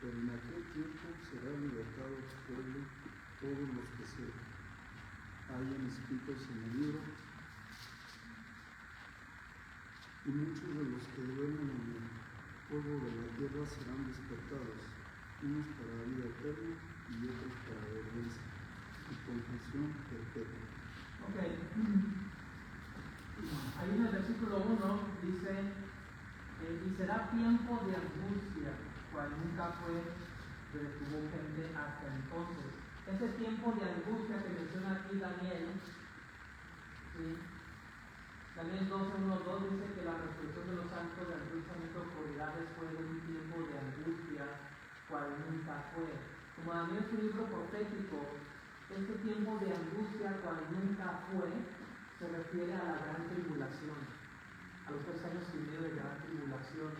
pero en aquel tiempo será libertado su pueblo, todos los que se hayan escritos en el libro, y muchos de los que duermen en el polvo de la tierra serán despertados, unos para la vida eterna y otros para vergüenza y confusión perpetua. Ok. Ahí en el versículo 1 dice, y será tiempo de angustia, cual nunca fue desde que hubo gente hasta entonces. Ese tiempo de angustia que menciona aquí Daniel, ¿sí? Daniel 12:1-2 dice que la resurrección de los santos del Antiguo Testamento ocurrirá después de un tiempo de angustia, cual nunca fue. Como Daniel es un libro profético, este tiempo de angustia, cual nunca fue, se refiere a la gran tribulación, a los 3 años y medio de gran tribulación,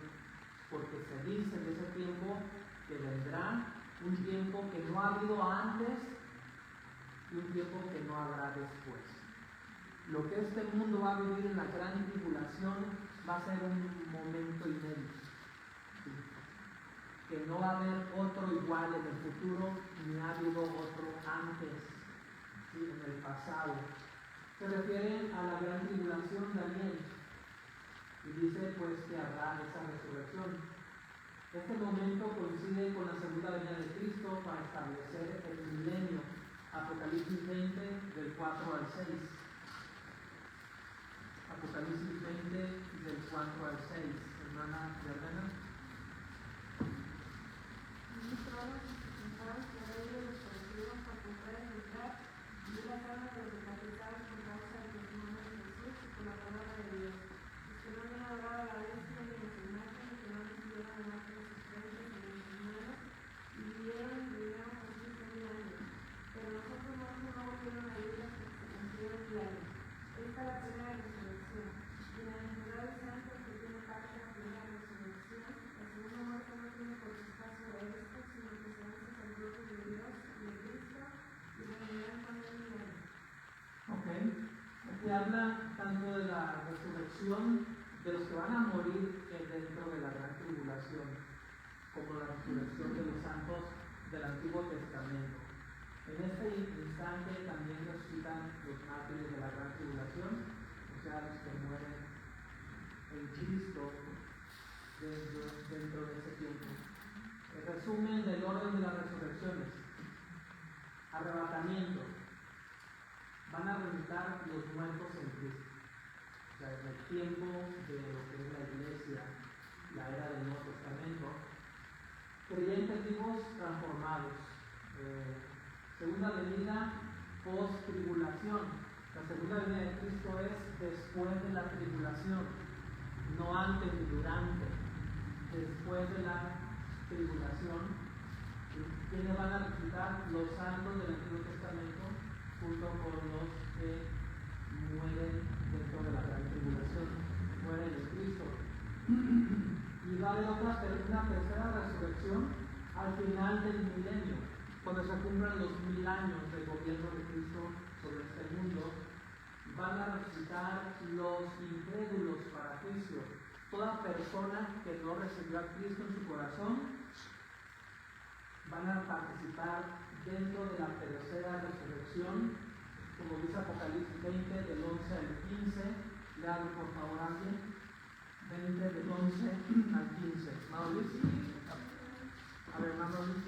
porque se dice en ese tiempo que vendrá un tiempo que no ha habido antes y un tiempo que no habrá después. Lo que este mundo va a vivir en la gran tribulación va a ser un momento inédito, ¿sí? Que no va a haber otro igual en el futuro, ni ha habido otro antes, ¿sí? En el pasado. Se refiere a la gran tribulación Daniel y dice pues que habrá esa resurrección. Este momento coincide con la segunda venida de Cristo para establecer el milenio. Apocalipsis 20 del 4 al 6. Apocalipsis 20 del 4 al 6. Hermana Yardena. Aquí habla tanto de la resurrección de los que van a morir dentro de la gran tribulación, como la resurrección de los santos del Antiguo Testamento. En este instante también resucitan los mártires de la gran tribulación, o sea, los que mueren en Cristo dentro de ese tiempo. El resumen del orden de las resurrecciones: arrebatamiento. Van a resucitar los muertos en Cristo. O sea, en el tiempo de lo que es la iglesia, la era del Nuevo Testamento, creyentes vivos transformados. Segunda venida, post-tribulación. La segunda venida de Cristo es después de la tribulación, no antes ni durante. Después de la tribulación, ¿quiénes van a resucitar? Los santos del Antiguo Testamento, junto con los que mueren dentro de la gran tribulación, mueren en Cristo. Y va a haber una tercera resurrección al final del milenio, cuando se cumplan los 1000 años del gobierno de Cristo sobre este mundo. Van a resucitar los incrédulos para juicio. Toda persona que no recibió a Cristo en su corazón van a participar dentro de la tercera resurrección, como dice Apocalipsis 20 del 11 al 15. Lean por favor alguien. 20 del 11 al 15. ¿Hermano Luis? A ver, hermano Luis.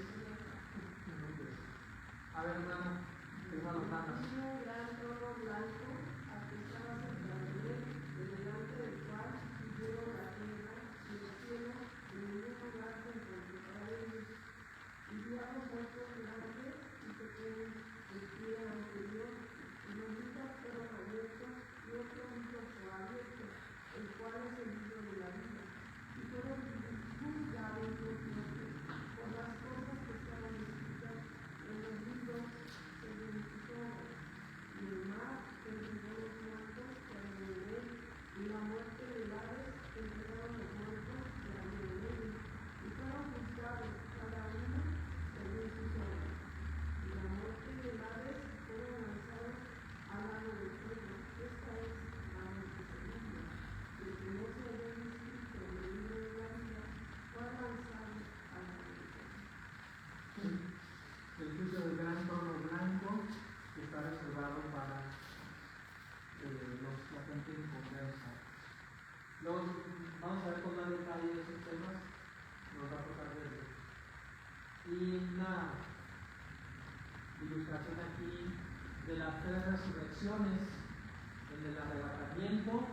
A ver, hermano Ranas. 3 resurrecciones. En el arrebatamiento,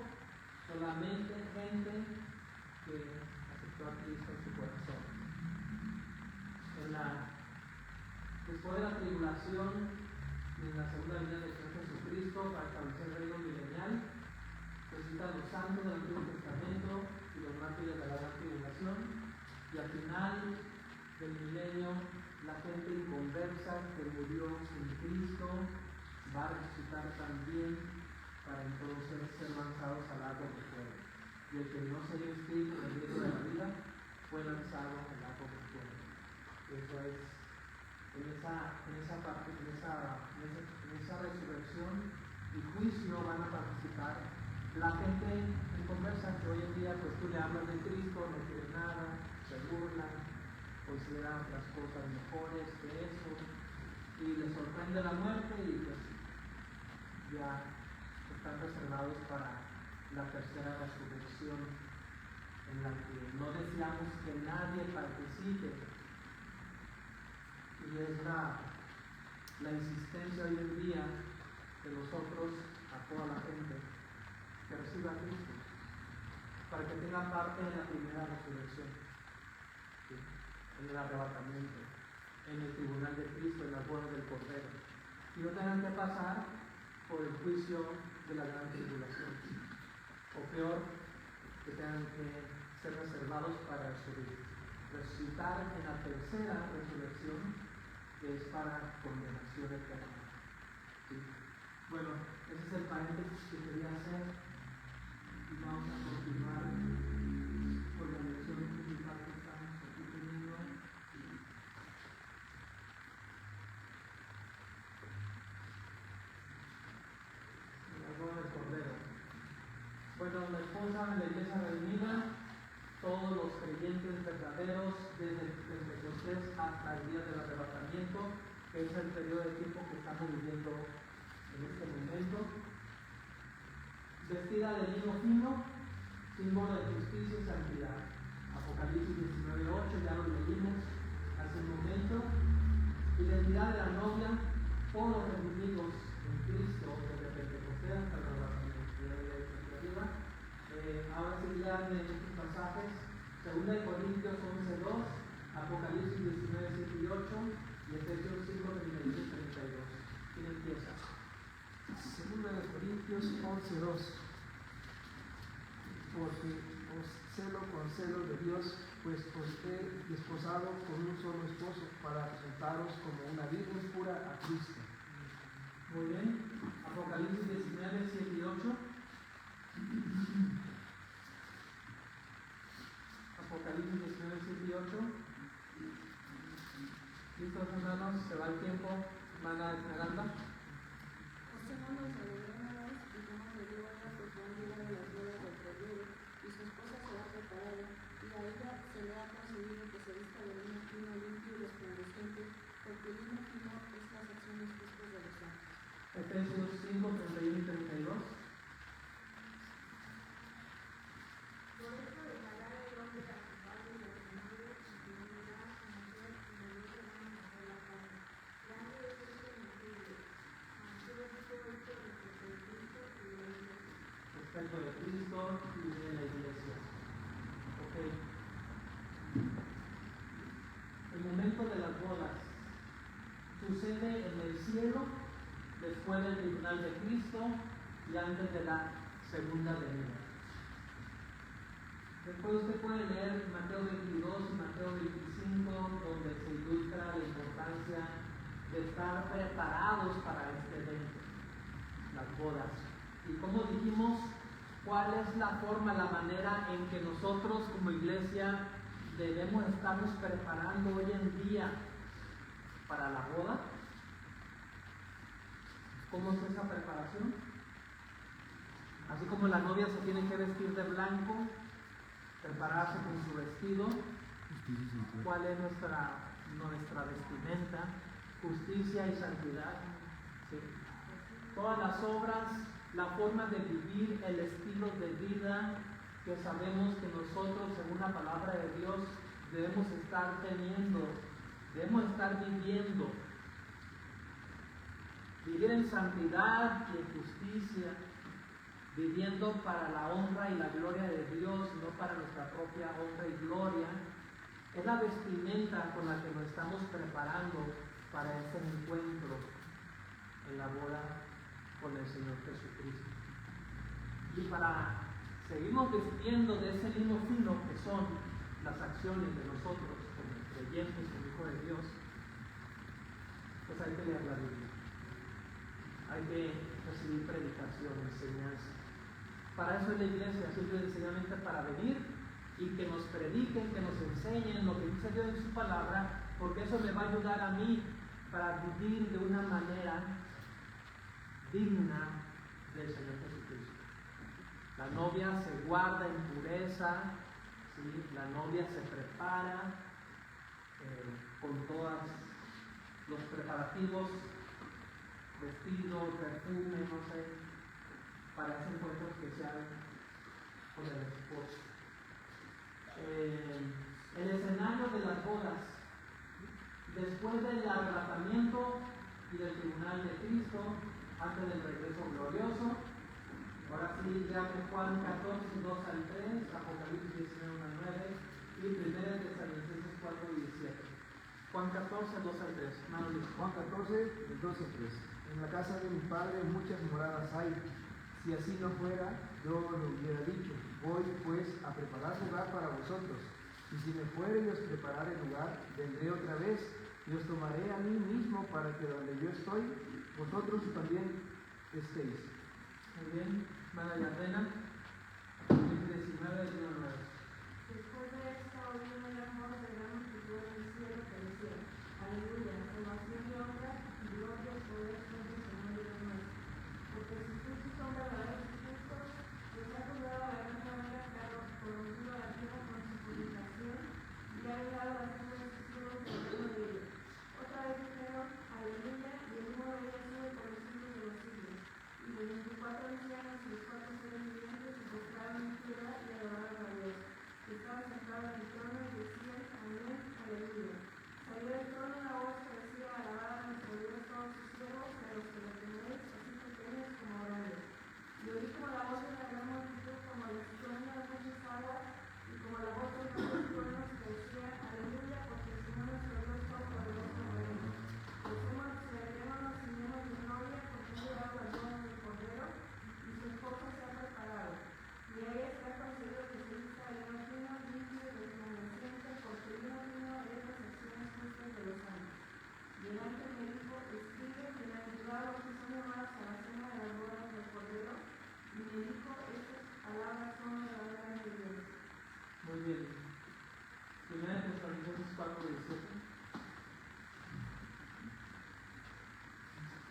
solamente gente que aceptó a Cristo en su corazón. Después de la tribulación, en la segunda venida del Señor Jesucristo para establecer el reino milenial, resucitan los santos del Antiguo Testamento y los mártires de la gran tribulación, y al final del milenio, la gente inconversa que murió sin Cristo va a resucitar también para entonces ser lanzados al lago de fuego. Y el que no se haya inscrito en el libro de la vida fue lanzado al lago de fuego. Eso es, en esa resurrección y juicio van a participar la gente inconversa que hoy en día pues tú le hablas de Cristo, no quiere nada, se burlan, consideran otras cosas mejores que eso, y les sorprende la muerte y pues ya están reservados para la tercera resurrección, en la que no deseamos que nadie participe, y es la insistencia hoy en día de nosotros a toda la gente que reciba a Cristo, para que tengan parte en la primera resurrección, ¿sí? En el arrebatamiento, en el tribunal de Cristo, en las bodas del Cordero, y no tengan que pasar por el juicio de la gran tribulación, o peor, que tengan que ser reservados para resucitar en la tercera resurrección, que es para condenación eterna. ¿Sí? Bueno, ese es el paréntesis que quería hacer, y vamos a continuar con la lección principal que estamos aquí teniendo. La boda del Cordero. Bueno, la esposa de la iglesia reunida, todos los creyentes verdaderos, desde Pentecostés hasta el día del arrebatamiento, que es el periodo de tiempo que estamos viviendo en este momento, vestida de lino fino, símbolo de justicia y santidad. Apocalipsis 19:8, ya lo leímos hace un momento. Identidad de la novia por los redimidos en Cristo, desde Pentecostés hasta el arrebatamiento. Ahora se lean en estos pasajes, 2 Corintios 11:2, Apocalipsis 19:7 y 8, y Efesios 5:31 y 32. ¿Quién empieza? 2 Corintios 11:2. Porque os celo con celo de Dios, pues os he desposado con un solo esposo para presentaros como una virgen pura a Cristo. Muy bien. Apocalipsis 19:7 y 8. Apocalipsis 19:7 y 8. ¿Listos, hermanos? Se va el tiempo. Hermana Esmeralda. Efesios 5:31 y 32. Respecto de Cristo y de la iglesia. Ok. El momento de las bodas sucede en el cielo, después del tribunal de Cristo y antes de la segunda venida. Después usted puede leer Mateo 22 y Mateo 25, donde se ilustra la importancia de estar preparados para este evento, las bodas. Y como dijimos, ¿cuál es la forma, la manera en que nosotros como iglesia debemos estarnos preparando hoy en día para la boda? ¿Cómo es esa preparación? Así como la novia se tiene que vestir de blanco, prepararse con su vestido, ¿cuál es nuestra vestimenta? Justicia y santidad. ¿Sí? Todas las obras, la forma de vivir, el estilo de vida que sabemos que nosotros, según la palabra de Dios, debemos estar teniendo, debemos estar viviendo. vivir en santidad y en justicia, viviendo para la honra y la gloria de Dios, no para nuestra propia honra y gloria, es la vestimenta con la que nos estamos preparando para este encuentro en la boda con el Señor Jesucristo. Y para seguirnos vistiendo de ese lino fino que son las acciones de nosotros como creyentes, como hijos de Dios, pues hay que leer la Biblia, hay que recibir predicación, enseñanza. Para eso es la iglesia, simple y sencillamente para venir y que nos prediquen, que nos enseñen lo que dice Dios en su palabra, porque eso me va a ayudar a mí para vivir de una manera digna del Señor Jesucristo. La novia se guarda en pureza, ¿sí? La novia se prepara con todos los preparativos, vestido, perfume, no sé, para ese encuentro especial con el esposo. El escenario de las bodas, después del arrebatamiento y del tribunal de Cristo, antes del regreso glorioso. Ahora sí, ya que Juan 14, 2 al 3, Apocalipsis 19, 1 al 9 y 1 Tesalonicenses 4, 17. Juan 14, 2 al 3. Juan 14, del 12 al 3. En la casa de mi padre muchas moradas hay. Si así no fuera, yo lo hubiera dicho. Voy pues a preparar lugar para vosotros. Y si me fuere y os preparare lugar, vendré otra vez y os tomaré a mí mismo para que donde yo estoy, vosotros también estéis. Muy bien, hermana Yardena, 19, 19. Después de esto oí una voz de gran multitud en el cielo que decía: Aleluya, salvación y honra, y gloria y poder son del Señor y Dios nuestro. Porque si justos son verdaderos y justos, pues ha juzgado a la gran manera que ha corrompido a la tierra con su publicación, y ha dado a sus testigos del reino de ellos. Otra vez dijeron: Aleluya, y el humo de ellos sube por los siglos de los siglos. Y los 24 ancianos y los 4 seres vivientes se postraron en tierra y adoraron a Dios, que estaba sentado en el trono, y decían: Amén, aleluya. Salió del trono una voz que decía: Alabad a nuestro Dios todos sus siervos, y a los que lo tenéis, así pequeños como grandes. Y oí como la voz de una gran multitud, como el estruendo de muchas aguas, y como la voz de muchos truenos que decía: Aleluya, porque el Señor nuestro Dios todopoderoso reina. Celebremos y llenos de gloria, porque ha llegado el día del Cordero, y su esposa se ha preparado. Y a ella se ha concedido que se vista de lino fino, limpio y resplandeciente, porque el lino fino es las acciones justas de los santos. Y el ángel me dijo: Escribe, bienaventurados que son llamados a la cena de las bodas del Cordero. Y me dijo: Estas palabras son verdaderas y bienes. Muy bien. 1 Tesalonicenses 4, 17.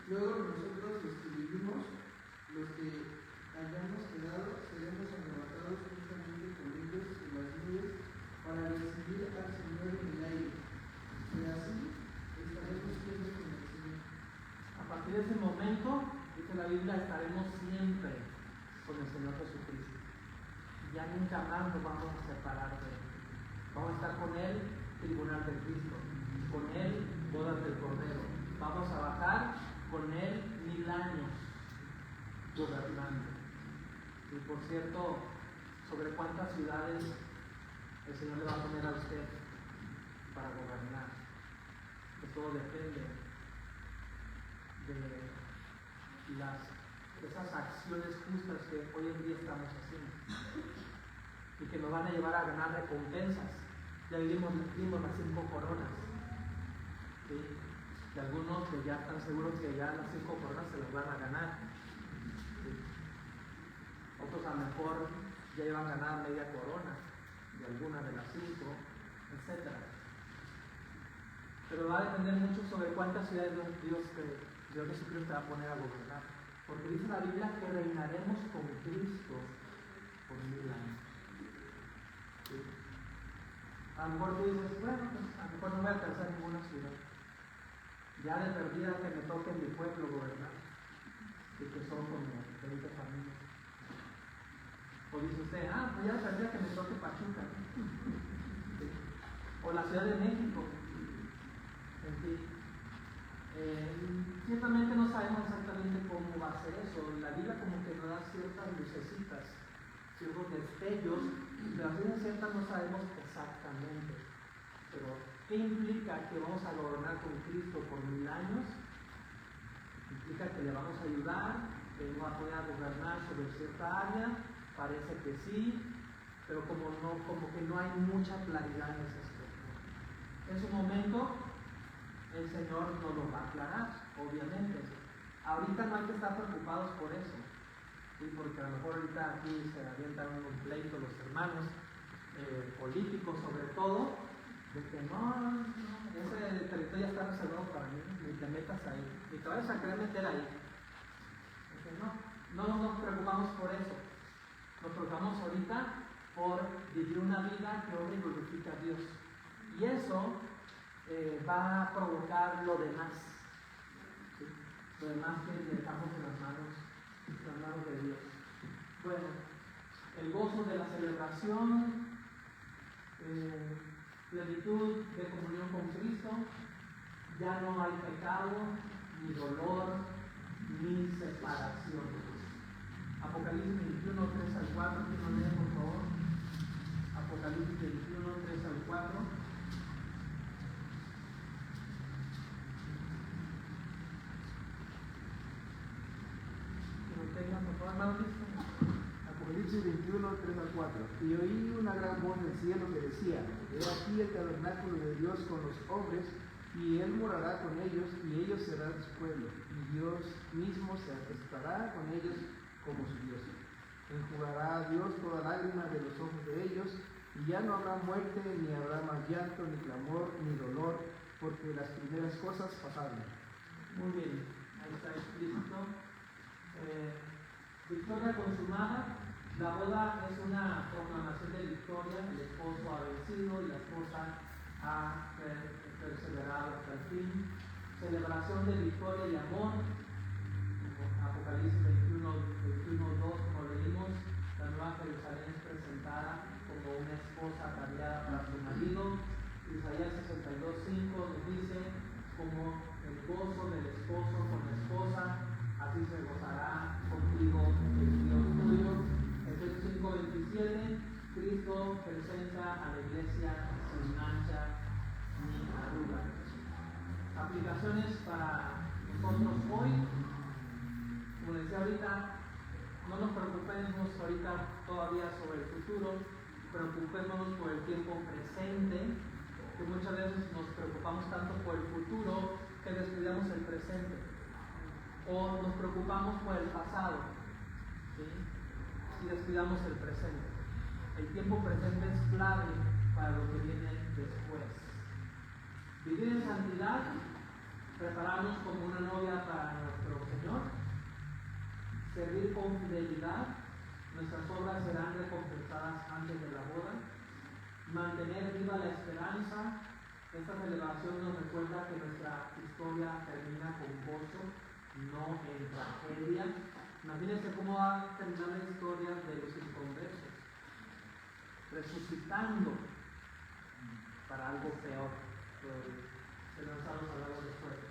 Luego nosotros los que vivimos, los que hayamos quedado, seremos arrebatados juntamente con ellos en las nubes para recibir al Señor en el aire. Y así estaremos siempre con el Señor. A partir de ese momento, dice la Biblia, estaremos siempre con el Señor Jesucristo. Ya nunca más nos vamos a separar de Él. Vamos a estar con Él, tribunal de Cristo, con Él, bodas del Cordero. Vamos a bajar con Él 1000 años gobernando. Y por cierto, ¿sobre cuántas ciudades el Señor le va a poner a usted para gobernar? Que todo depende de esas acciones justas que hoy en día estamos haciendo y que nos van a llevar a ganar recompensas. Ya vimos las 5 coronas, ¿sí? Y algunos que ya están seguros que ya las 5 coronas se las van a ganar, ¿sí? Otros a lo mejor ya iban a ganar media corona de alguna de las 5, etc. Pero va a depender mucho sobre cuántas ciudades Dios Jesucristo te va a poner a gobernar. Porque dice la Biblia que reinaremos con Cristo por 1000 años. ¿Sí? A lo mejor tú dices: bueno, pues a lo mejor no voy a alcanzar ninguna ciudad. Ya de perdida que me toque en mi pueblo gobernar, y que son como 20 familias. O dice usted: pues ya de perdida que me toque Pachuca, ¿sí? O la Ciudad de México, en fin. Ciertamente no sabemos exactamente cómo va a ser eso. La Biblia como que nos da ciertas lucecitas, ciertos destellos, pero a ciencia cierta no sabemos exactamente. Pero, ¿qué implica que vamos a gobernar con Cristo por 1000 años? Implica que le vamos a ayudar, que no va a poder gobernar sobre cierta área, parece que sí, pero como que no hay mucha claridad en ese aspecto. En su momento, el Señor nos lo va a aclarar, obviamente. Ahorita no hay que estar preocupados por eso, ¿sí? Porque a lo mejor ahorita aquí se avientan un pleito los hermanos, políticos sobre todo, de que no, ese territorio ya está reservado para mí, ni te metas ahí, ni te vayas a querer meter ahí. No nos preocupamos por eso, nos preocupamos ahorita por vivir una vida que honre y glorifica a Dios. Y eso va a provocar lo demás. ¿Sí? Lo demás que dejamos en las manos de Dios. Bueno, el gozo de la celebración, plenitud de comunión con Cristo, ya no hay pecado, ni dolor, ni separación. Apocalipsis 21, 3 al 4, que no leen por favor. Apocalipsis 21, 3 al 4. Que lo tengan por favor, hermano, listo. Apocalipsis 21, 3 al 4. Y oí una gran voz del cielo que decía: He aquí el tabernáculo de Dios con los hombres, y Él morará con ellos, y ellos serán su pueblo, y Dios mismo se estará con ellos como su Dios. Enjugará a Dios toda lágrima de los ojos de ellos, y ya no habrá muerte, ni habrá más llanto, ni clamor, ni dolor, porque las primeras cosas pasaron. Muy bien, ahí está explícito. Victoria consumada. La boda es una proclamación de victoria. El esposo ha vencido y la esposa ha perseverado hasta el fin. Celebración de victoria y amor. Apocalipsis 21, 2, como leímos, la nueva Jerusalén es presentada como una esposa ataviada para su marido. Isaías 62, 5 nos dice: como el gozo del esposo con la esposa, así se gozará contigo el Dios tuyo. Efesios 5:27, Cristo presenta a la iglesia sin mancha ni arruga. Aplicaciones para nosotros hoy. Como decía ahorita, no nos preocupemos ahorita todavía sobre el futuro, preocupémonos por el tiempo presente, que muchas veces nos preocupamos tanto por el futuro que descuidamos el presente, o nos preocupamos por el pasado, ¿sí? Y descuidamos el presente. El tiempo presente es clave para lo que viene después. Vivir en santidad, prepararnos como una novia para nuestro Señor, servir con fidelidad, nuestras obras serán recompensadas antes de la boda, mantener viva la esperanza. Esta celebración nos recuerda que nuestra historia termina con gozo, no en tragedia. Imagínense cómo va a terminar la historia de los inconversos, resucitando para algo peor, se nos vamos a hablar después.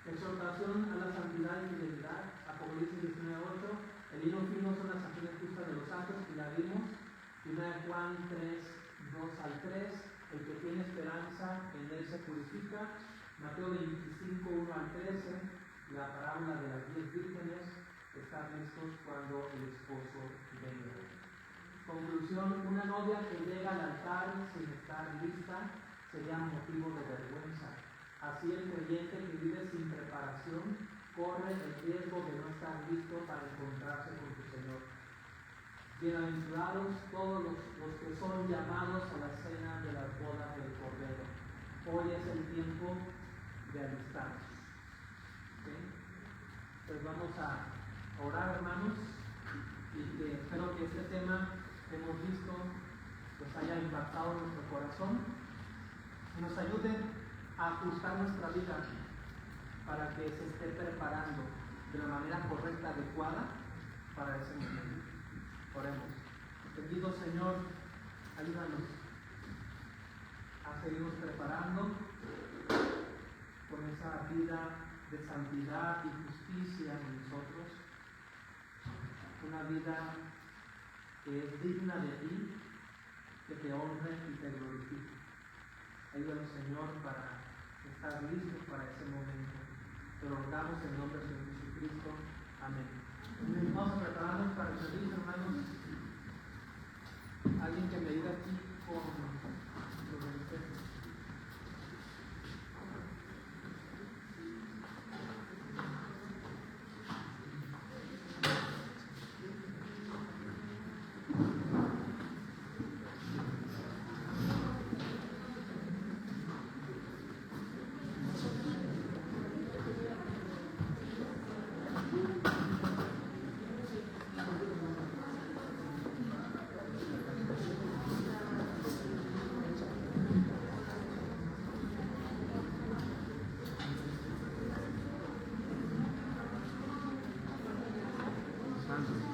Exhortación a la santidad y fidelidad. Apocalipsis 19:8. El hilo fino son las acciones justas de los santos, y la vimos. 1 Juan 3:2 al 3. El que tiene esperanza en él se purifica. Mateo 25:1 al 13. La parábola de las 10 vírgenes. Estar listos cuando el esposo venga. Conclusión: una novia que llega al altar sin estar lista sería motivo de vergüenza. Así el creyente que vive sin preparación corre el riesgo de no estar listo para encontrarse con su Señor. Bienaventurados todos los que son llamados a la cena de las bodas del Cordero. Hoy es el tiempo de alistarnos. ¿Sí? Pues vamos a orar, hermanos, y espero que este tema que hemos visto pues haya impactado nuestro corazón y nos ayude a ajustar nuestra vida para que se esté preparando de la manera correcta, adecuada para ese momento. Oremos. Bendito Señor, ayúdanos a seguirnos preparando por esa vida de santidad y justicia en nosotros, una vida que es digna de ti, que te honre y te glorifique. Ayúdanos, Señor, para estar listos para ese momento. Te lo rogamos en nombre del Señor Jesucristo. Amén. Vamos a prepararnos para el servicio, hermanos. Alguien que me ayude aquí con los mensajes. Santo.